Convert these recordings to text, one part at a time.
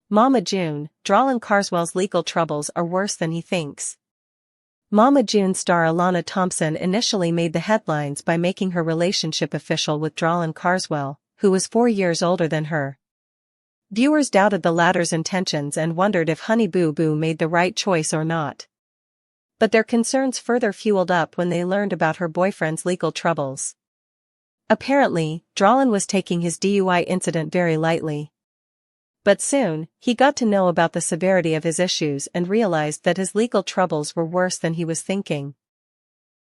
Mama June, Dralin Carswell's legal troubles are worse than he thinks. Mama June star Alana Thompson initially made the headlines by making her relationship official with Dralin Carswell, who was 4 years older than her. Viewers doubted the latter's intentions and wondered if Honey Boo Boo made the right choice or not. But their concerns further fueled up when they learned about her boyfriend's legal troubles. Apparently, Dralin was taking his DUI incident very lightly. But soon, he got to know about the severity of his issues and realized that his legal troubles were worse than he was thinking.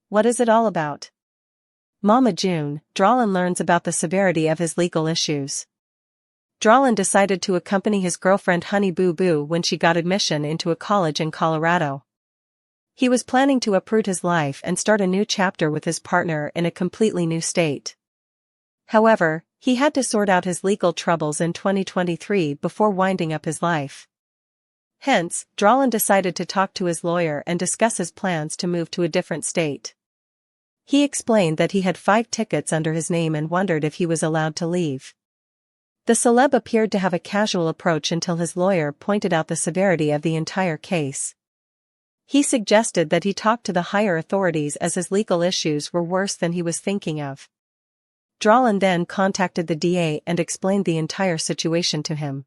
What is it all about? Mama June, Dralin learns about the severity of his legal issues. Dralin decided to accompany his girlfriend Honey Boo Boo when she got admission into a college in Colorado. He was planning to uproot his life and start a new chapter with his partner in a completely new state. However, he had to sort out his legal troubles in 2023 before winding up his life. Hence, Dralin decided to talk to his lawyer and discuss his plans to move to a different state. He explained that he had 5 tickets under his name and wondered if he was allowed to leave. The celeb appeared to have a casual approach until his lawyer pointed out the severity of the entire case. He suggested that he talk to the higher authorities as his legal issues were worse than he was thinking of. Dralin then contacted the DA and explained the entire situation to him.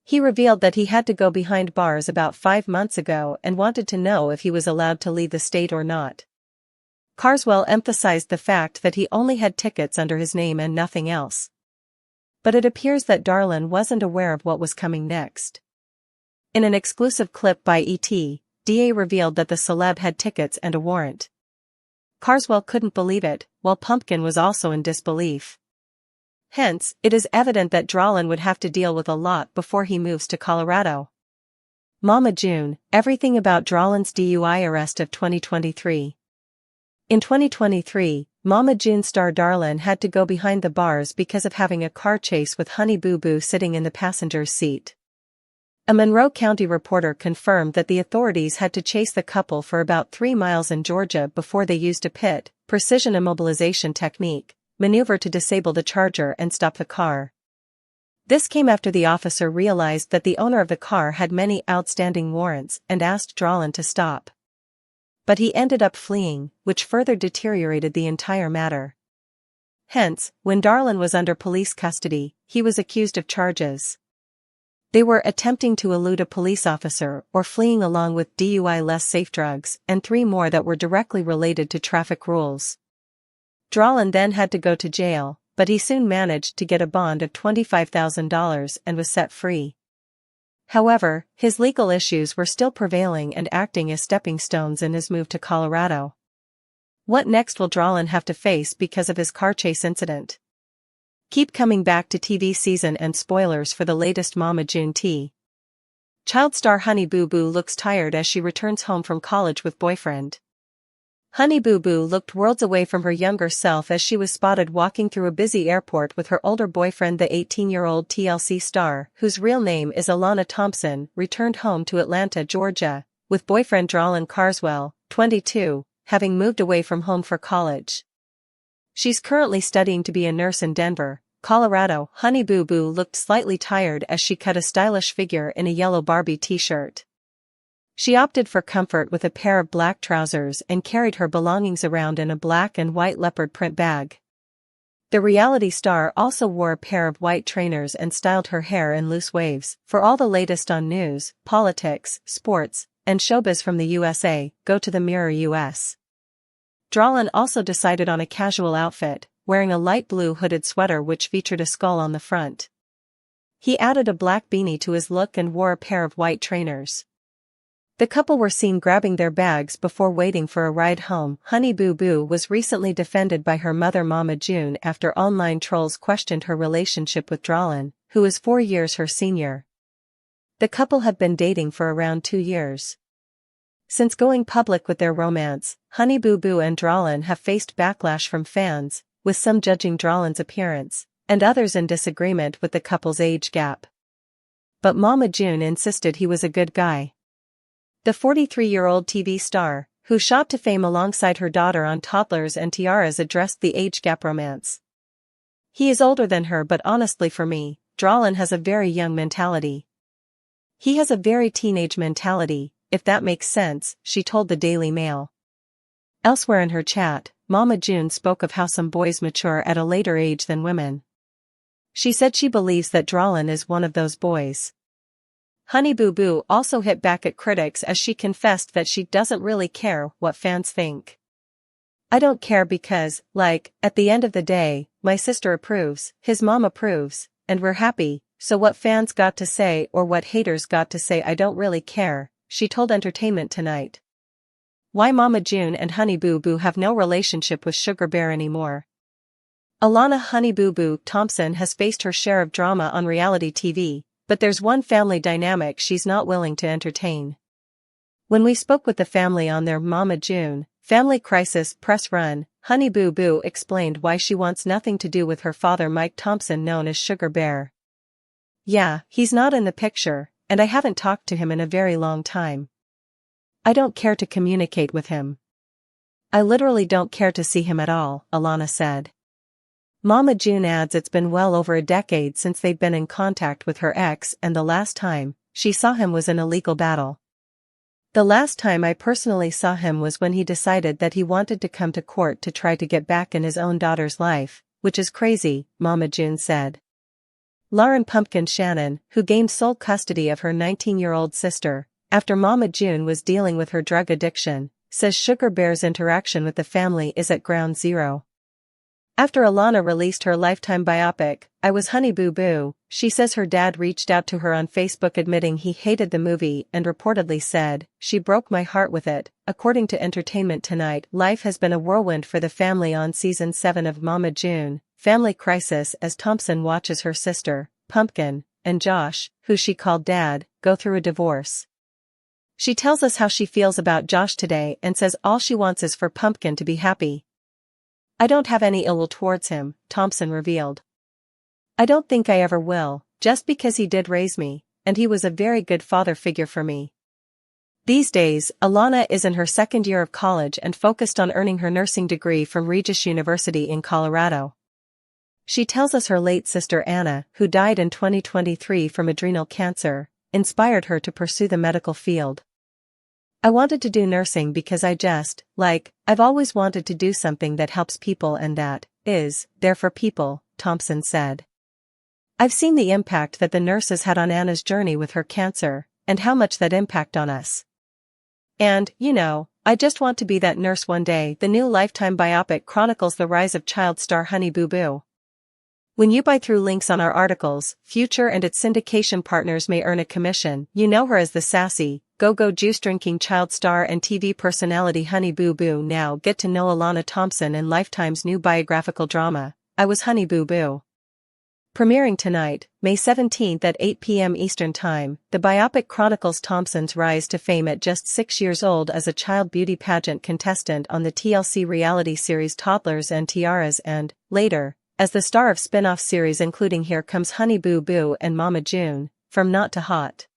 He revealed that he had to go behind bars about 5 months ago and wanted to know if he was allowed to leave the state or not. Carswell emphasized the fact that he only had tickets under his name and nothing else. But it appears that Dralin wasn't aware of what was coming next. In an exclusive clip by ET, DA revealed that the celeb had tickets and a warrant. Carswell couldn't believe it, while Pumpkin was also in disbelief. Hence, it is evident that Dralin would have to deal with a lot before he moves to Colorado. Mama June, everything about Dralin's DUI arrest of 2023. In 2023, Mama June star Dralin had to go behind the bars because of having a car chase with Honey Boo Boo sitting in the passenger's seat. A Monroe County reporter confirmed that the authorities had to chase the couple for about 3 miles in Georgia before they used a precision immobilization technique, maneuver to disable the charger and stop the car. This came after the officer realized that the owner of the car had many outstanding warrants and asked Dralin to stop. But he ended up fleeing, which further deteriorated the entire matter. Hence, when Dralin was under police custody, he was accused of charges. They were attempting to elude a police officer or fleeing along with DUI less safe drugs and 3 more that were directly related to traffic rules. Dralin then had to go to jail, but he soon managed to get a bond of $25,000 and was set free. However, his legal issues were still prevailing and acting as stepping stones in his move to Colorado. What next will Dralin have to face because of his car chase incident? Keep coming back to TV season and spoilers for the latest Mama June tea. Child star Honey Boo Boo looks tired as she returns home from college with boyfriend. Honey Boo Boo looked worlds away from her younger self as she was spotted walking through a busy airport with her older boyfriend. The 18-year-old TLC star, whose real name is Alana Thompson, returned home to Atlanta, Georgia, with boyfriend Dralin Carswell, 22, having moved away from home for college. She's currently studying to be a nurse in Denver, Colorado. Honey Boo Boo looked slightly tired as she cut a stylish figure in a yellow Barbie t-shirt. She opted for comfort with a pair of black trousers and carried her belongings around in a black and white leopard print bag. The reality star also wore a pair of white trainers and styled her hair in loose waves. For all the latest on news, politics, sports, and showbiz from the USA, go to the Mirror US. Dralin also decided on a casual outfit, wearing a light blue hooded sweater which featured a skull on the front. He added a black beanie to his look and wore a pair of white trainers. The couple were seen grabbing their bags before waiting for a ride home. Honey Boo Boo was recently defended by her mother Mama June after online trolls questioned her relationship with Dralin, who is 4 years her senior. The couple have been dating for around 2 years. Since going public with their romance, Honey Boo Boo and Dralin have faced backlash from fans, with some judging Dralin's appearance, and others in disagreement with the couple's age gap. But Mama June insisted he was a good guy. The 43-year-old TV star, who shot to fame alongside her daughter on Toddlers and Tiaras, addressed the age gap romance. He is older than her, but honestly for me, Dralin has a very young mentality. He has a very teenage mentality, if that makes sense, she told the Daily Mail. Elsewhere in her chat, Mama June spoke of how some boys mature at a later age than women. She said she believes that Dralin is one of those boys. Honey Boo Boo also hit back at critics as she confessed that she doesn't really care what fans think. I don't care because, at the end of the day, my sister approves, his mom approves, and we're happy, so what fans got to say or what haters got to say I don't really care, she told Entertainment Tonight. Why Mama June and Honey Boo Boo have no relationship with Sugar Bear anymore. Alana Honey Boo Boo Thompson has faced her share of drama on reality TV, but there's one family dynamic she's not willing to entertain. When we spoke with the family on their Mama June Family Crisis press run, Honey Boo Boo explained why she wants nothing to do with her father Mike Thompson, known as Sugar Bear. Yeah, he's not in the picture, and I haven't talked to him in a very long time. I don't care to communicate with him. I literally don't care to see him at all, Alana said. Mama June adds it's been well over a decade since they'd been in contact with her ex, and the last time she saw him was in a legal battle. The last time I personally saw him was when he decided that he wanted to come to court to try to get back in his own daughter's life, which is crazy, Mama June said. Lauren Pumpkin Shannon, who gained sole custody of her 19-year-old sister, after Mama June was dealing with her drug addiction, says Sugar Bear's interaction with the family is at ground zero. After Alana released her Lifetime biopic, I Was Honey Boo Boo, she says her dad reached out to her on Facebook admitting he hated the movie and reportedly said, "She broke my heart with it." According to Entertainment Tonight, life has been a whirlwind for the family on season 7 of Mama June Family Crisis as Thompson watches her sister, Pumpkin, and Josh, who she called Dad, go through a divorce. She tells us how she feels about Josh today and says all she wants is for Pumpkin to be happy. I don't have any ill will towards him, Thompson revealed. I don't think I ever will, just because he did raise me, and he was a very good father figure for me. These days, Alana is in her second year of college and focused on earning her nursing degree from Regis University in Colorado. She tells us her late sister Anna, who died in 2023 from adrenal cancer, inspired her to pursue the medical field. I wanted to do nursing because I've always wanted to do something that helps people and that is there for people, Thompson said. I've seen the impact that the nurses had on Anna's journey with her cancer, and how much that impact on us. And, I just want to be that nurse one day. The new Lifetime biopic chronicles the rise of child star Honey Boo Boo. When you buy through links on our articles, Future and its syndication partners may earn a commission. You know her as the sassy, go-go juice-drinking child star and TV personality Honey Boo Boo. Now get to know Alana Thompson in Lifetime's new biographical drama, I Was Honey Boo Boo. Premiering tonight, May 17 at 8 p.m. Eastern Time, the biopic chronicles Thompson's rise to fame at just 6 years old as a child beauty pageant contestant on the TLC reality series Toddlers and Tiaras and, later, as the star of spin-off series including Here Comes Honey Boo Boo and Mama June, From Not to Hot.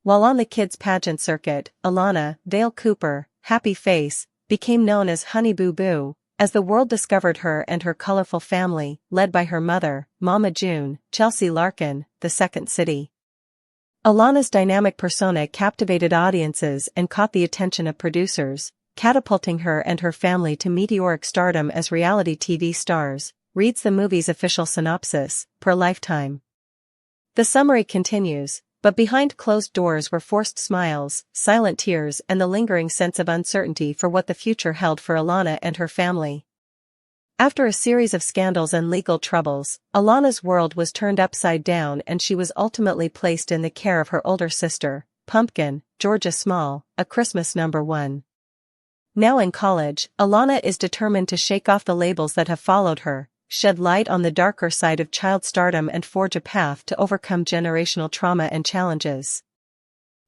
While on the kids' pageant circuit, Alana, Dale Cooper, Happy Face, became known as Honey Boo Boo, as the world discovered her and her colorful family, led by her mother, Mama June, Chelsea Larkin, the Second City. Alana's dynamic persona captivated audiences and caught the attention of producers, catapulting her and her family to meteoric stardom as reality TV stars, reads the movie's official synopsis, per Lifetime. The summary continues, but behind closed doors were forced smiles, silent tears and the lingering sense of uncertainty for what the future held for Alana and her family. After a series of scandals and legal troubles, Alana's world was turned upside down and she was ultimately placed in the care of her older sister, Pumpkin, Georgia Small, a Christmas #1. Now in college, Alana is determined to shake off the labels that have followed her, shed light on the darker side of child stardom and forge a path to overcome generational trauma and challenges.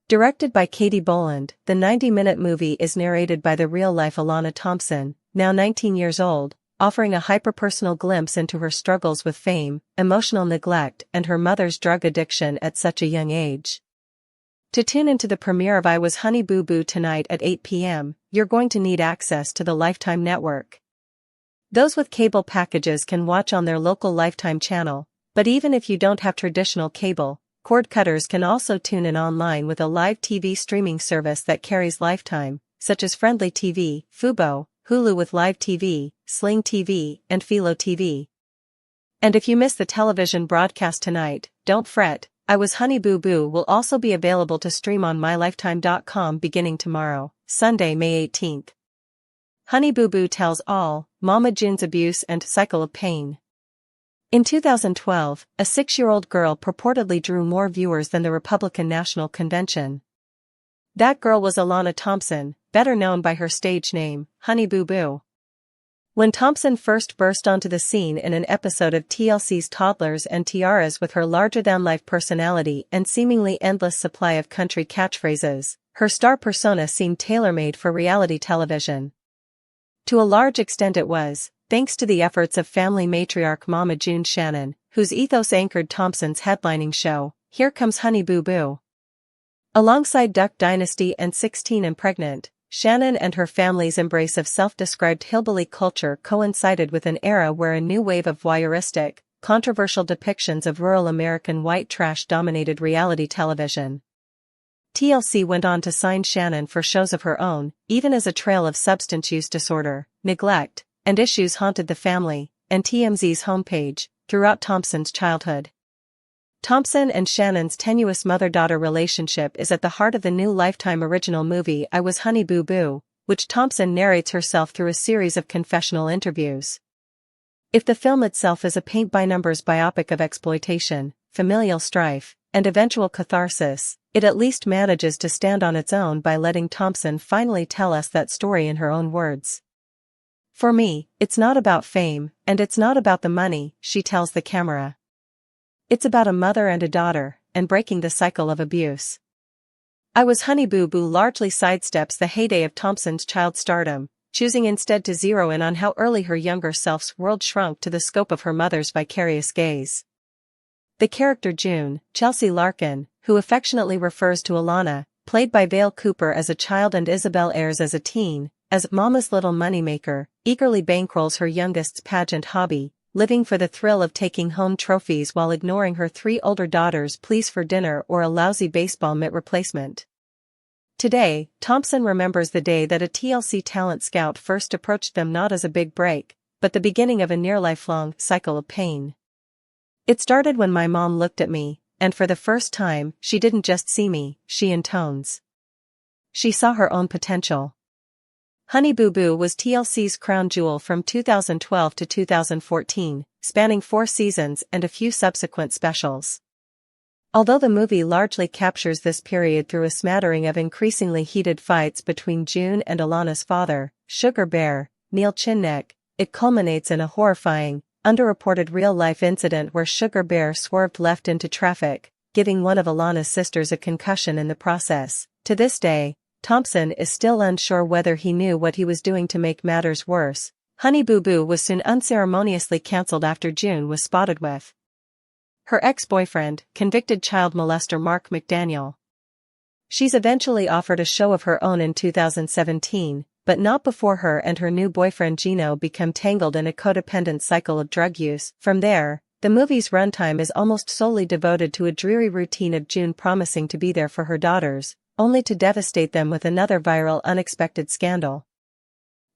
Directed by Katie Boland, the 90-minute movie is narrated by the real-life Alana Thompson, now 19 years old, offering a hyper-personal glimpse into her struggles with fame, emotional neglect and her mother's drug addiction at such a young age. To tune into the premiere of I Was Honey Boo Boo tonight at 8 p.m., you're going to need access to the Lifetime network. Those with cable packages can watch on their local Lifetime channel, but even if you don't have traditional cable, Cord cutters can also tune in online with a live TV streaming service that carries Lifetime, such as Friendly TV, Fubo, Hulu with Live TV, Sling TV, and Philo TV. And if you miss the television broadcast tonight, don't fret, I Was Honey Boo Boo will also be available to stream on mylifetime.com beginning tomorrow, Sunday, May 18th. Honey Boo Boo tells all, Mama June's abuse and cycle of pain. In 2012, a 6-year-old girl purportedly drew more viewers than the Republican National Convention. That girl was Alana Thompson, better known by her stage name, Honey Boo Boo. When Thompson first burst onto the scene in an episode of TLC's Toddlers and Tiaras with her larger-than-life personality and seemingly endless supply of country catchphrases, her star persona seemed tailor-made for reality television. To a large extent it was, thanks to the efforts of family matriarch Mama June Shannon, whose ethos anchored Thompson's headlining show, Here Comes Honey Boo Boo. Alongside Duck Dynasty and 16 and Pregnant, Shannon and her family's embrace of self-described hillbilly culture coincided with an era where a new wave of voyeuristic, controversial depictions of rural American white trash dominated reality television. TLC went on to sign Shannon for shows of her own, even as a trail of substance use disorder, neglect, and issues haunted the family, and TMZ's homepage, throughout Thompson's childhood. Thompson and Shannon's tenuous mother-daughter relationship is at the heart of the new Lifetime original movie I Was Honey Boo Boo, which Thompson narrates herself through a series of confessional interviews. If the film itself is a paint-by-numbers biopic of exploitation, familial strife, and eventual catharsis, it at least manages to stand on its own by letting Thompson finally tell us that story in her own words. For me, it's not about fame, and it's not about the money, she tells the camera. It's about a mother and a daughter, and breaking the cycle of abuse. I Was Honey Boo Boo largely sidesteps the heyday of Thompson's child stardom, choosing instead to zero in on how early her younger self's world shrunk to the scope of her mother's vicarious gaze. The character June, Chelsea Larkin, who affectionately refers to Alana, played by Vale Cooper as a child and Isabel Ayres as a teen, as Mama's little moneymaker, eagerly bankrolls her youngest's pageant hobby, living for the thrill of taking home trophies while ignoring her 3 older daughters' pleas for dinner or a lousy baseball mitt replacement. Today, Thompson remembers the day that a TLC talent scout first approached them not as a big break, but the beginning of a near-lifelong cycle of pain. It started when my mom looked at me, and for the first time, she didn't just see me, she intones. She saw her own potential. Honey Boo Boo was TLC's crown jewel from 2012 to 2014, spanning 4 seasons and a few subsequent specials. Although the movie largely captures this period through a smattering of increasingly heated fights between June and Alana's father, Sugar Bear, Neil Chinneck, it culminates in a horrifying, underreported real-life incident where Sugar Bear swerved left into traffic, giving one of Alana's sisters a concussion in the process. To this day, Thompson is still unsure whether he knew what he was doing to make matters worse. Honey Boo Boo was soon unceremoniously cancelled after June was spotted with her ex-boyfriend, convicted child molester Mark McDaniel. She's eventually offered a show of her own in 2017, but not before her and her new boyfriend Gino become tangled in a codependent cycle of drug use. From there, the movie's runtime is almost solely devoted to a dreary routine of June promising to be there for her daughters, only to devastate them with another viral unexpected scandal.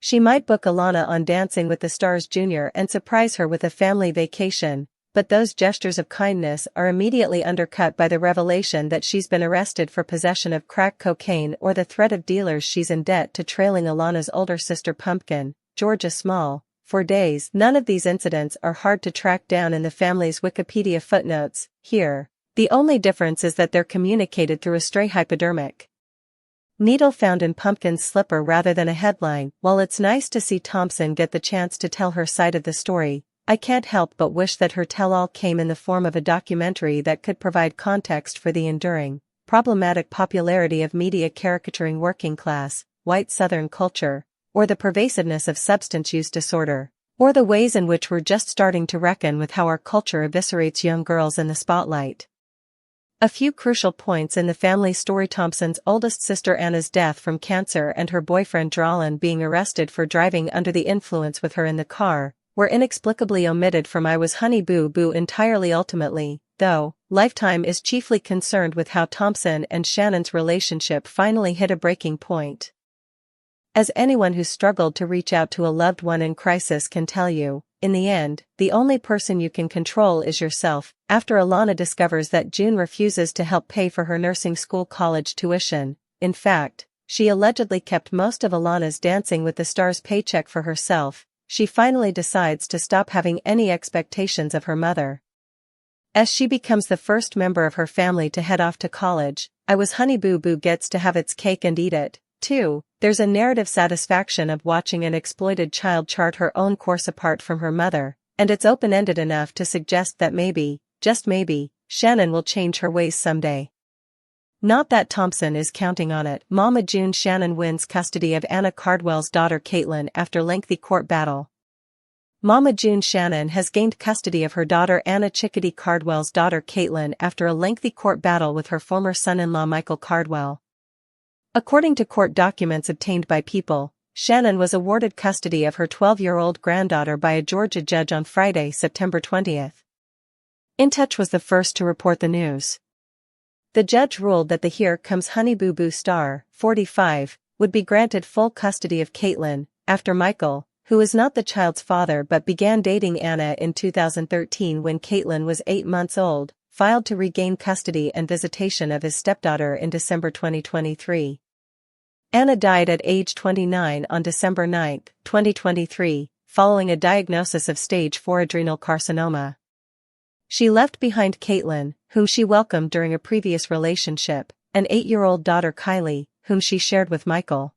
She might book Alana on Dancing with the Stars Jr. and surprise her with a family vacation, but those gestures of kindness are immediately undercut by the revelation that she's been arrested for possession of crack cocaine or the threat of dealers she's in debt to trailing Alana's older sister Pumpkin, Georgia Small, for days. None of these incidents are hard to track down in the family's Wikipedia footnotes. Here, the only difference is that they're communicated through a stray hypodermic needle found in Pumpkin's slipper rather than a headline. While it's nice to see Thompson get the chance to tell her side of the story, I can't help but wish that her tell-all came in the form of a documentary that could provide context for the enduring, problematic popularity of media caricaturing working-class, white Southern culture, or the pervasiveness of substance use disorder, or the ways in which we're just starting to reckon with how our culture eviscerates young girls in the spotlight. A few crucial points in the family story: Thompson's oldest sister Anna's death from cancer and her boyfriend Dralin being arrested for driving under the influence with her in the car, were inexplicably omitted from I Was Honey Boo Boo entirely. Ultimately, though, Lifetime is chiefly concerned with how Thompson and Shannon's relationship finally hit a breaking point. As anyone who's struggled to reach out to a loved one in crisis can tell you, in the end, the only person you can control is yourself. After Alana discovers that June refuses to help pay for her nursing school college tuition, in fact, she allegedly kept most of Alana's Dancing with the Stars paycheck for herself, she finally decides to stop having any expectations of her mother. As she becomes the first member of her family to head off to college, I Was Honey Boo Boo gets to have its cake and eat it, too. There's a narrative satisfaction of watching an exploited child chart her own course apart from her mother, and it's open-ended enough to suggest that maybe, just maybe, Shannon will change her ways someday. Not that Thompson is counting on it. Mama June Shannon wins custody of Anna Cardwell's daughter Caitlin after lengthy court battle. Mama June Shannon has gained custody of her daughter Anna Chickadee Cardwell's daughter Caitlin after a lengthy court battle with her former son-in-law Michael Cardwell. According to court documents obtained by People, Shannon was awarded custody of her 12-year-old granddaughter by a Georgia judge on Friday, September 20th. In Touch was the first to report the news. The judge ruled that the Here Comes Honey Boo Boo star, 45, would be granted full custody of Caitlin, after Michael, who is not the child's father but began dating Anna in 2013 when Caitlin was 8 months old, filed to regain custody and visitation of his stepdaughter in December 2023. Anna died at age 29 on December 9, 2023, following a diagnosis of stage 4 adrenal carcinoma. She left behind Caitlin, whom she welcomed during a previous relationship, an 8-year-old daughter Kylie, whom she shared with Michael.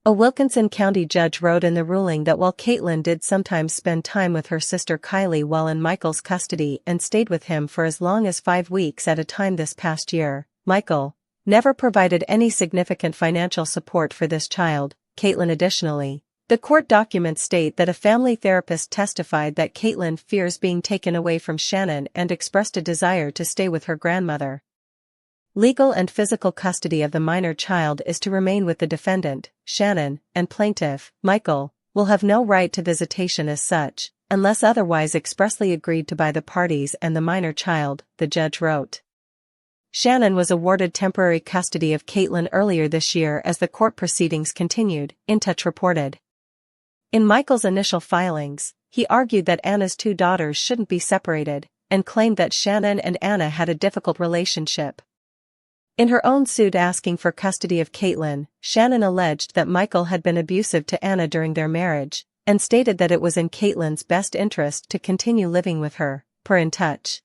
A Wilkinson County judge wrote in the ruling that while Caitlin did sometimes spend time with her sister Kylie while in Michael's custody and stayed with him for as long as 5 weeks at a time this past year, Michael never provided any significant financial support for this child. Caitlin additionally, the court documents state that a family therapist testified that Caitlin fears being taken away from Shannon and expressed a desire to stay with her grandmother. Legal and physical custody of the minor child is to remain with the defendant, Shannon, and plaintiff, Michael, will have no right to visitation as such, unless otherwise expressly agreed to by the parties and the minor child, the judge wrote. Shannon was awarded temporary custody of Caitlin earlier this year as the court proceedings continued, In Touch reported. In Michael's initial filings, he argued that Anna's 2 daughters shouldn't be separated, and claimed that Shannon and Anna had a difficult relationship. In her own suit asking for custody of Caitlin, Shannon alleged that Michael had been abusive to Anna during their marriage, and stated that it was in Caitlin's best interest to continue living with her, per In Touch.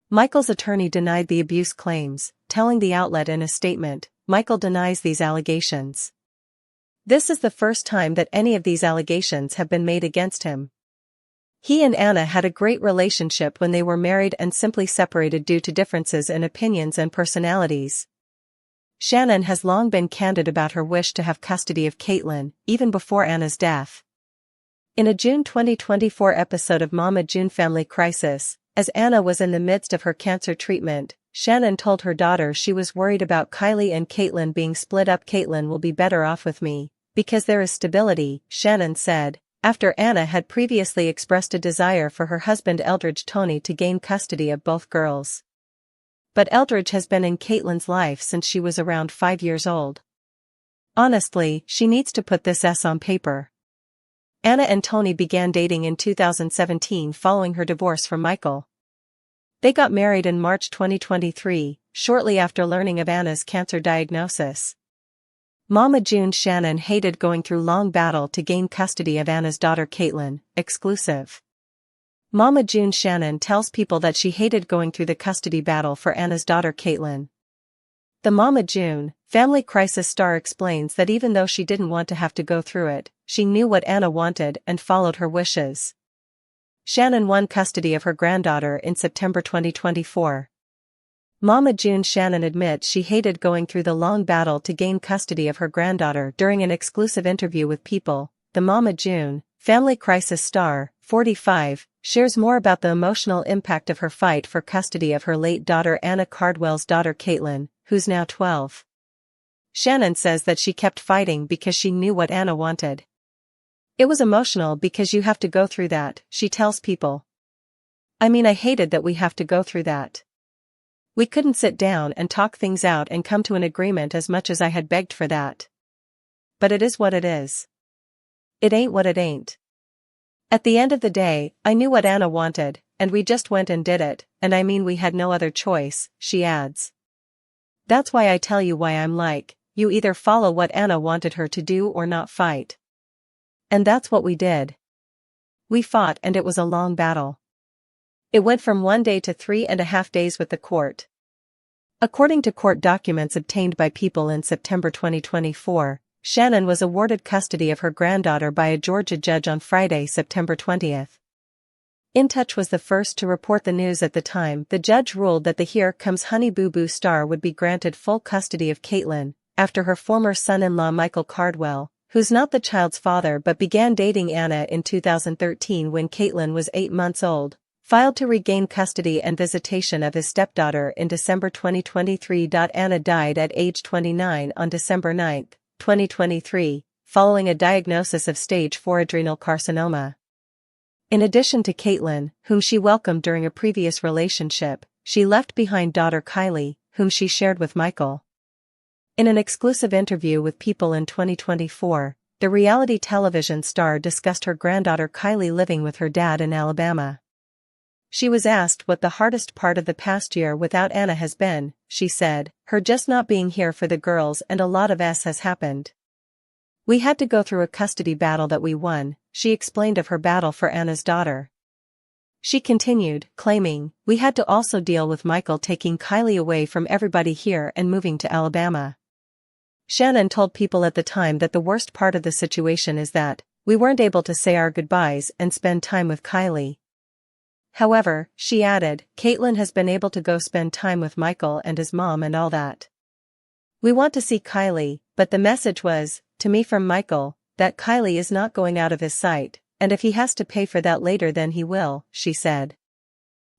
Michael's attorney denied the abuse claims, telling the outlet in a statement, Michael denies these allegations. This is the first time that any of these allegations have been made against him. He and Anna had a great relationship when they were married and simply separated due to differences in opinions and personalities. Shannon has long been candid about her wish to have custody of Caitlin, even before Anna's death. In a June 2024 episode of Mama June Family Crisis, as Anna was in the midst of her cancer treatment, Shannon told her daughter she was worried about Kylie and Caitlin being split up. Caitlin will be better off with me, because there is stability, Shannon said, after Anna had previously expressed a desire for her husband Eldridge Toney to gain custody of both girls. But Eldridge has been in Caitlin's life since she was around 5 years old. Honestly, she needs to put this on paper. Anna and Toney began dating in 2017 following her divorce from Michael. They got married in March 2023, shortly after learning of Anna's cancer diagnosis. Mama June Shannon hated going through long battle to gain custody of Anna's daughter Caitlin, exclusive. Mama June Shannon tells People that she hated going through the custody battle for Anna's daughter Caitlin. The Mama June Family Crisis star explains that even though she didn't want to have to go through it, she knew what Anna wanted and followed her wishes. Shannon won custody of her granddaughter in September 2024. Mama June Shannon admits she hated going through the long battle to gain custody of her granddaughter during an exclusive interview with People. The Mama June Family Crisis star, 45, shares more about the emotional impact of her fight for custody of her late daughter Anna Cardwell's daughter Caitlin, who's now 12. Shannon says that she kept fighting because she knew what Anna wanted. It was emotional because you have to go through that, she tells People. I mean, I hated that we have to go through that. We couldn't sit down and talk things out and come to an agreement as much as I had begged for that. But it is what it is. It ain't what it ain't. At the end of the day, I knew what Anna wanted, and we just went and did it, and I mean we had no other choice, she adds. That's why I tell you why I'm like, you either follow what Anna wanted her to do or not fight. And that's what we did. We fought and it was a long battle. It went from 1 day to 3.5 days with the court. According to court documents obtained by People in September 2024, Shannon was awarded custody of her granddaughter by a Georgia judge on Friday, September 20th. In Touch was the first to report the news at the time. The judge ruled that the Here Comes Honey Boo Boo star would be granted full custody of Caitlin, after her former son-in-law Michael Cardwell, who's not the child's father but began dating Anna in 2013 when Caitlin was 8 months old, filed to regain custody and visitation of his stepdaughter in December 2023. Anna died at age 29 on December 9, 2023, following a diagnosis of stage 4 adrenal carcinoma. In addition to Caitlin, whom she welcomed during a previous relationship, she left behind daughter Kylie, whom she shared with Michael. In an exclusive interview with People in 2024, the reality television star discussed her granddaughter Kylie living with her dad in Alabama. She was asked what the hardest part of the past year without Anna has been. She said, her just not being here for the girls, and a lot of has happened. We had to go through a custody battle that we won, she explained of her battle for Anna's daughter. She continued, claiming, we had to also deal with Michael taking Kylie away from everybody here and moving to Alabama. Shannon told People at the time that the worst part of the situation is that we weren't able to say our goodbyes and spend time with Kylie. However, she added, Caitlin has been able to go spend time with Michael and his mom and all that. We want to see Kylie, but the message was, to me from Michael, that Kylie is not going out of his sight, and if he has to pay for that later then he will, she said.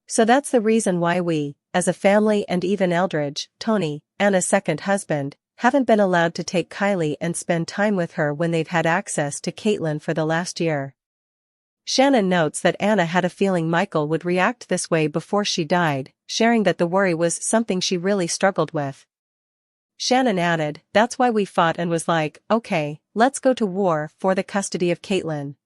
So that's the reason why we, as a family, and even Eldridge, Tony, Anna's second husband, haven't been allowed to take Kylie and spend time with her when they've had access to Caitlin for the last year. Shannon notes that Anna had a feeling Michael would react this way before she died, sharing that the worry was something she really struggled with. Shannon added, that's why we fought and was like, okay, let's go to war for the custody of Caitlin.